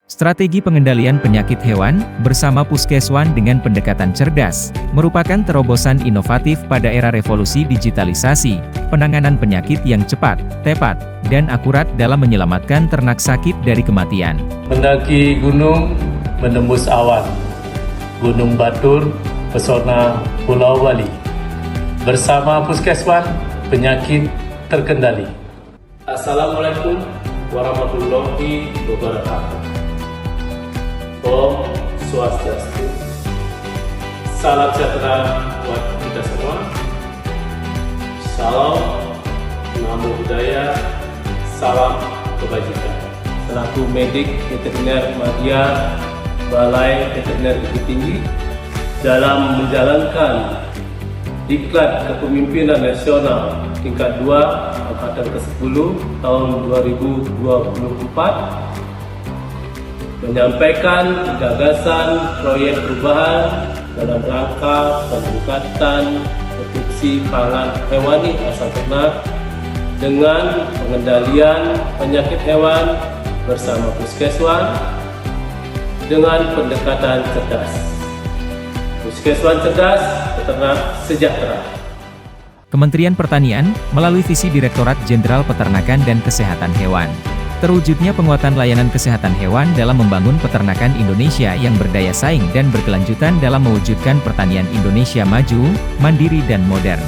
Strategi pengendalian penyakit hewan bersama Puskeswan dengan pendekatan cerdas merupakan terobosan inovatif pada era revolusi digitalisasi, penanganan penyakit yang cepat, tepat, dan akurat dalam menyelamatkan ternak sakit dari kematian. Mendaki gunung, menembus awan, Gunung Batur, pesona Pulau Bali. Bersama Puskeswan, penyakit terkendali. Assalamualaikum warahmatullahi wabarakatuh. Om Swastiastu. Salam sejahtera buat kita semua. Salam, namo buddhaya, salam kebajikan. Selaku medik veteriner Madya Balai Veteriner Bukit Tinggi dalam menjalankan Diklat Kepemimpinan Nasional tingkat 2 angkatan ke-10 tahun 2024 menyampaikan gagasan proyek perubahan dalam rangka peningkatan produksi pangan hewani asal ternak dengan pengendalian penyakit hewan bersama Puskeswan dengan pendekatan cerdas. Puskeswan cerdas, peternak sejahtera. Kementerian Pertanian, melalui visi Direktorat Jenderal Peternakan dan Kesehatan Hewan, terwujudnya penguatan layanan kesehatan hewan dalam membangun peternakan Indonesia yang berdaya saing dan berkelanjutan dalam mewujudkan pertanian Indonesia maju, mandiri dan modern.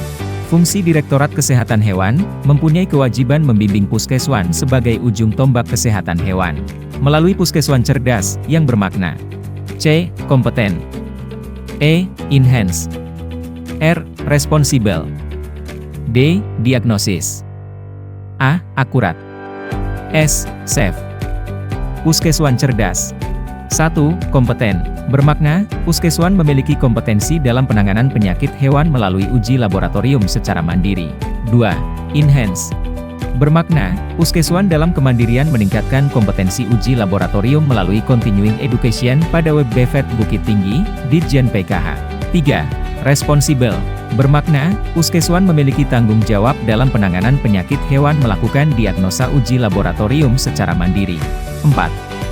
Fungsi Direktorat Kesehatan Hewan mempunyai kewajiban membimbing Puskeswan sebagai ujung tombak kesehatan hewan. Melalui Puskeswan cerdas yang bermakna C. Kompeten, E. Enhance, R. Responsible, D. Diagnosis, A. Akurat, S. Safe. Puskeswan cerdas. 1. Kompeten. Bermakna, Puskeswan memiliki kompetensi dalam penanganan penyakit hewan melalui uji laboratorium secara mandiri. 2. Enhance. Bermakna, Puskeswan dalam kemandirian meningkatkan kompetensi uji laboratorium melalui continuing education pada Web BVET Bukit Tinggi, Ditjen PKH. 3. Responsible. Bermakna, Puskeswan memiliki tanggung jawab dalam penanganan penyakit hewan melakukan diagnosa uji laboratorium secara mandiri. 4.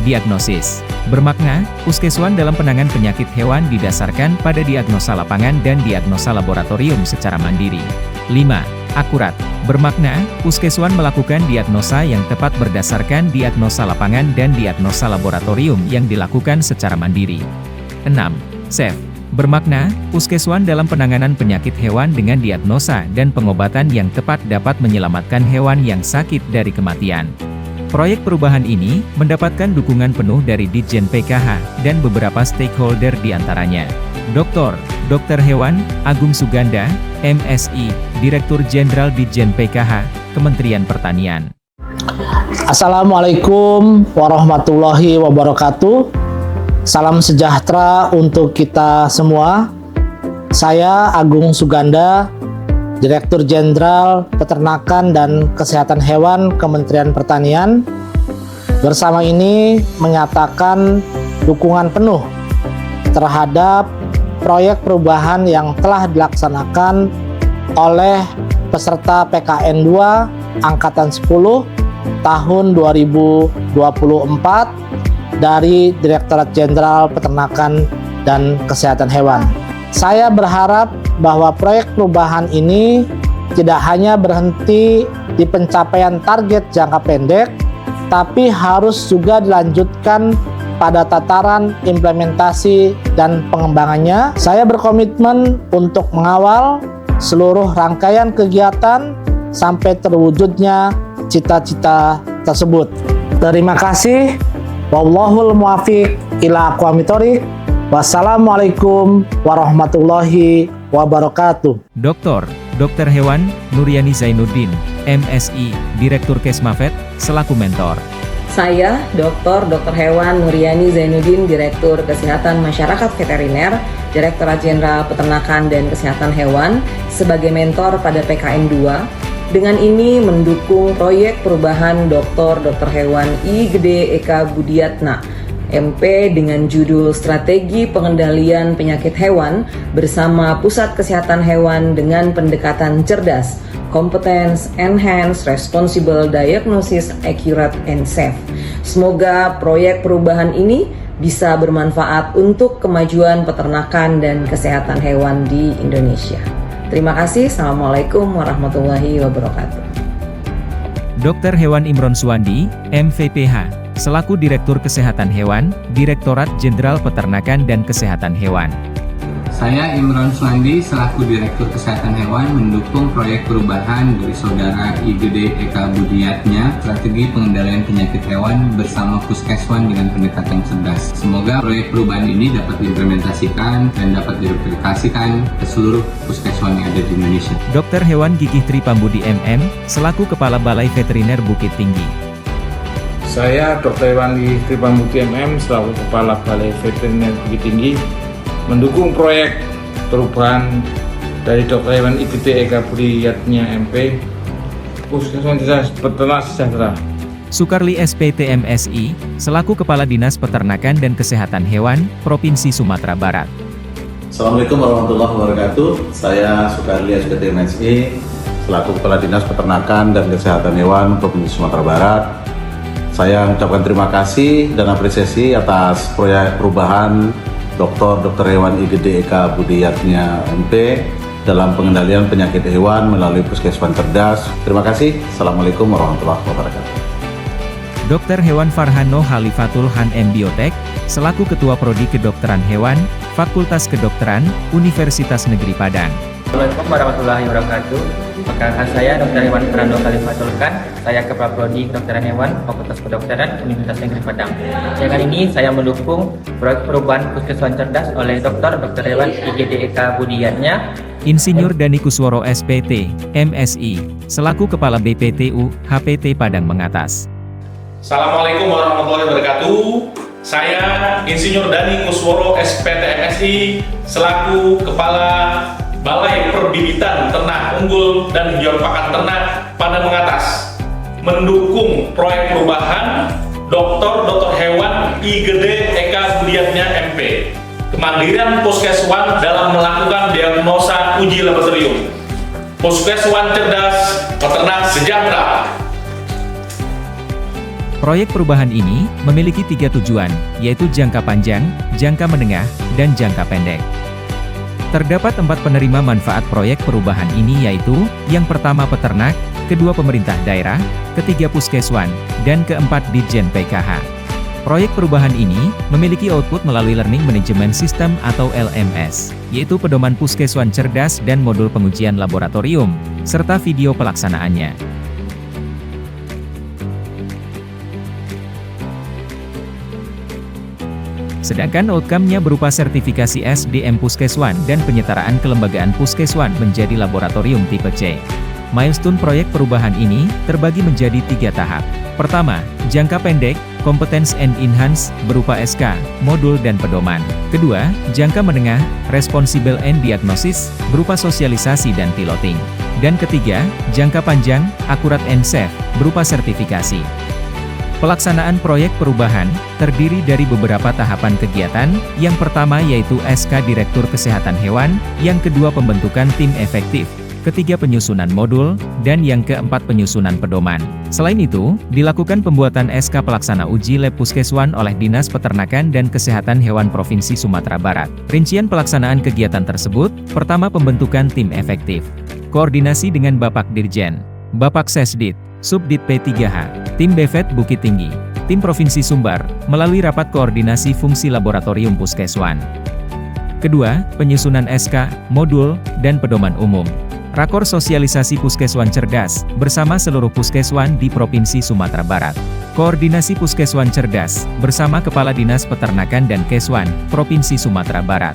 Diagnosis. Bermakna, Puskeswan dalam penanganan penyakit hewan didasarkan pada diagnosa lapangan dan diagnosa laboratorium secara mandiri. 5. Akurat. Bermakna, Puskeswan melakukan diagnosa yang tepat berdasarkan diagnosa lapangan dan diagnosa laboratorium yang dilakukan secara mandiri. 6. Safe. Bermakna, Puskeswan dalam penanganan penyakit hewan dengan diagnosa dan pengobatan yang tepat dapat menyelamatkan hewan yang sakit dari kematian. Proyek perubahan ini mendapatkan dukungan penuh dari Ditjen PKH dan beberapa stakeholder diantaranya. Dr. Hewan Agung Suganda, MSI, Direktur Jenderal Ditjen PKH, Kementerian Pertanian. Assalamualaikum warahmatullahi wabarakatuh. Salam sejahtera untuk kita semua. Saya Agung Suganda, Direktur Jenderal Peternakan dan Kesehatan Hewan Kementerian Pertanian. Bersama ini menyatakan dukungan penuh terhadap proyek perubahan yang telah dilaksanakan oleh peserta PKN 2 Angkatan 10 tahun 2024 dari Direktorat Jenderal Peternakan dan Kesehatan Hewan. Saya berharap bahwa proyek perubahan ini tidak hanya berhenti di pencapaian target jangka pendek, tapi harus juga dilanjutkan pada tataran implementasi dan pengembangannya. Saya berkomitmen untuk mengawal seluruh rangkaian kegiatan sampai terwujudnya cita-cita tersebut. Terima kasih. Wallahul muwaffiq ila aqwamit thoriq. Wassalamualaikum warahmatullahi wabarakatuh. Dr. Hewan Nuryani Zainuddin, MSI, Direktur Kesmafet, selaku mentor. Saya Dr. Hewan Nuryani Zainuddin, Direktur Kesehatan Masyarakat Veteriner, Direktorat Jenderal Peternakan dan Kesehatan Hewan, sebagai mentor pada PKN 2. Dengan ini mendukung proyek perubahan Dr. Hewan I. Gede Eka Budiatna, MP dengan judul Strategi Pengendalian Penyakit Hewan bersama Pusat Kesehatan Hewan dengan pendekatan cerdas, Competence, Enhance, Responsible, Diagnosis, Accurate, and Safe. Semoga proyek perubahan ini bisa bermanfaat untuk kemajuan peternakan dan kesehatan hewan di Indonesia. Terima kasih. Assalamualaikum warahmatullahi wabarakatuh. Dr. Hewan Imron Suwandi, MVPH, selaku Direktur Kesehatan Hewan, Direktorat Jenderal Peternakan dan Kesehatan Hewan. Saya Imron Suwandi selaku Direktur Kesehatan Hewan mendukung proyek perubahan dari Saudara IGD Eka Budiatnya strategi pengendalian penyakit hewan bersama Puskeswan dengan pendekatan cerdas. Semoga proyek perubahan ini dapat diimplementasikan dan dapat direplikasikan ke seluruh puskeswan yang ada di Indonesia. Dr. Hewan Gigih Tri Pambudi MM, selaku Kepala Balai Veteriner Bukit Tinggi. Saya Dr. Hewan Gigih Tri Pambudi MM selaku Kepala Balai Veteriner Bukit Tinggi mendukung proyek perubahan dari Dr. Hewan IGD Eka Budiatnya MP Puskeswan Desa Peternak Sejahtera. Sukarli SPT MSI, selaku Kepala Dinas Peternakan dan Kesehatan Hewan, Provinsi Sumatera Barat. Assalamualaikum warahmatullahi wabarakatuh. Saya Sukarli SPT MSI, selaku Kepala Dinas Peternakan dan Kesehatan Hewan Provinsi Sumatera Barat. Saya mengucapkan terima kasih dan apresiasi atas proyek perubahan Dr. Hewan IGD Eka Budiatnya MP dalam pengendalian penyakit hewan melalui Puskeswan Cerdas. Terima kasih. Assalamualaikum warahmatullahi wabarakatuh. Dr. Hewan Farhano Halifatul Han M.Biotek, selaku Ketua Prodi Kedokteran Hewan, Fakultas Kedokteran, Universitas Negeri Padang. Assalamualaikum warahmatullahi wabarakatuh. Perkenalkan saya Dr. Hewan Farhano Halifatul Han, saya Kepala Prodi Kedokteran Hewan, Fakultas Kedokteran, Universitas Negeri Padang. Dengan ini saya mendukung proyek perubahan Puskeswan Cerdas oleh Dr. Hewan IGD Eka Budiatnya. Insinyur Dani Kusworo SPT, MSI, selaku Kepala BPTU, HPT Padang Mengatas. Assalamualaikum warahmatullahi wabarakatuh. Saya Insinyur Dani Kusworo SPT MSI, selaku Kepala Balai Perbibitan Ternak Unggul dan Hijauan Pakan Ternak Padang Mengatas, mendukung proyek perubahan Dr. Hewan IGD Eka Budiatnya MP, kemandirian Puskeswan dalam melakukan diagnosa uji laboratorium, Puskeswan Cerdas Peternak Sejahtera. Proyek perubahan ini memiliki 3 tujuan, yaitu jangka panjang, jangka menengah, dan jangka pendek. Terdapat 4 penerima manfaat proyek perubahan ini, yaitu yang pertama peternak, kedua pemerintah daerah, ketiga puskeswan, dan keempat Ditjen PKH. Proyek perubahan ini memiliki output melalui Learning Management System atau LMS, yaitu pedoman puskeswan cerdas dan modul pengujian laboratorium, serta video pelaksanaannya. Sedangkan outcome-nya berupa sertifikasi SDM Puskeswan dan penyetaraan kelembagaan Puskeswan menjadi laboratorium tipe C. Milestone proyek perubahan ini terbagi menjadi 3 tahap. Pertama, jangka pendek, Competence and Enhance, berupa SK, modul dan pedoman. Kedua, jangka menengah, Responsible and Diagnosis, berupa sosialisasi dan piloting. Dan ketiga, jangka panjang, Accurate and Safe, berupa sertifikasi. Pelaksanaan proyek perubahan terdiri dari beberapa tahapan kegiatan. Yang pertama yaitu SK Direktur Kesehatan Hewan, yang kedua pembentukan tim efektif, ketiga penyusunan modul, dan yang keempat penyusunan pedoman. Selain itu, dilakukan pembuatan SK Pelaksana Uji Lab Puskeswan oleh Dinas Peternakan dan Kesehatan Hewan Provinsi Sumatera Barat. Rincian pelaksanaan kegiatan tersebut: pertama, pembentukan tim efektif. Koordinasi dengan Bapak Dirjen, Bapak Sesdit, Subdit P3H, Tim BVET Bukit Tinggi, Tim Provinsi Sumbar, melalui rapat koordinasi fungsi laboratorium Puskeswan. Kedua, penyusunan SK, modul, dan pedoman umum. Rakor sosialisasi Puskeswan Cerdas, bersama seluruh Puskeswan di Provinsi Sumatera Barat. Koordinasi Puskeswan Cerdas, bersama Kepala Dinas Peternakan dan Keswan, Provinsi Sumatera Barat.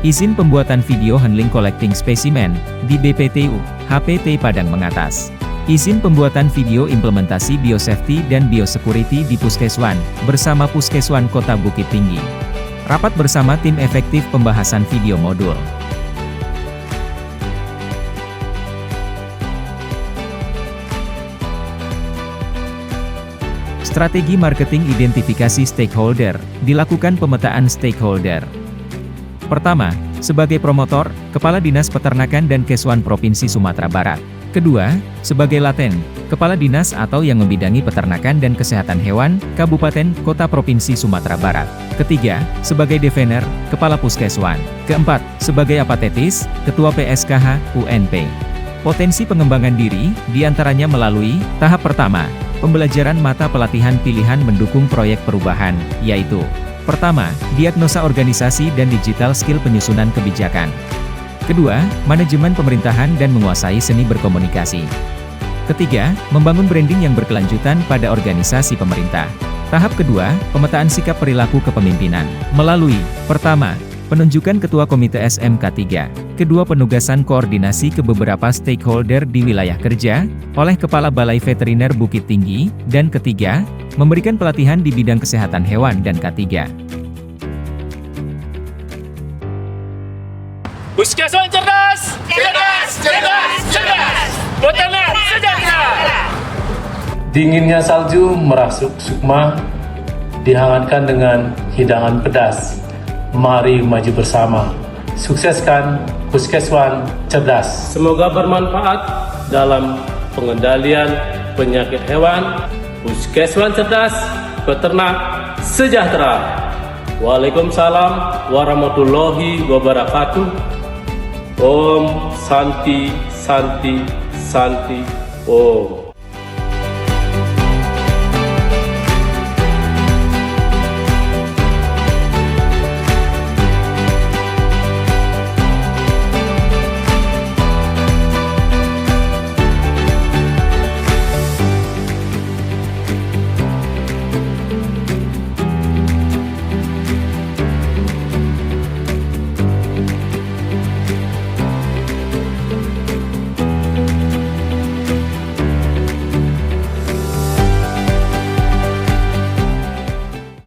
Izin pembuatan video handling collecting specimen, di BPTU, HPT Padang Mengatas. Izin pembuatan video implementasi biosafety dan biosecurity di Puskeswan, bersama Puskeswan Kota Bukit Tinggi. Rapat bersama tim efektif pembahasan video modul. Strategi marketing identifikasi stakeholder, dilakukan pemetaan stakeholder. Pertama, sebagai promotor, Kepala Dinas Peternakan dan Keswan Provinsi Sumatera Barat. Kedua, sebagai laten, Kepala Dinas atau yang membidangi peternakan dan kesehatan hewan, Kabupaten Kota Provinsi Sumatera Barat. Ketiga, sebagai devener, Kepala Puskeswan. Keempat, sebagai apatetis, Ketua PSKH UNP. Potensi pengembangan diri, diantaranya melalui tahap pertama, pembelajaran mata pelatihan pilihan mendukung proyek perubahan, yaitu pertama, diagnosa organisasi dan digital skill penyusunan kebijakan. Kedua, manajemen pemerintahan dan menguasai seni berkomunikasi. Ketiga, membangun branding yang berkelanjutan pada organisasi pemerintah. Tahap kedua, pemetaan sikap perilaku kepemimpinan. Melalui, pertama, penunjukan Ketua Komite SMK 3. Kedua, penugasan koordinasi ke beberapa stakeholder di wilayah kerja, oleh Kepala Balai Veteriner Bukit Tinggi. Dan ketiga, memberikan pelatihan di bidang kesehatan hewan dan K3. Puskeswan cerdas! Cerdas! Cerdas! Cerdas! Peternak sejahtera! Dinginnya salju merasuk sukma, dihangatkan dengan hidangan pedas. Mari maju bersama, sukseskan Puskeswan cerdas. Semoga bermanfaat dalam pengendalian penyakit hewan. Puskeswan cerdas, peternak sejahtera. Waalaikumsalam warahmatullahi wabarakatuh. Om Santi Santi Santi Om.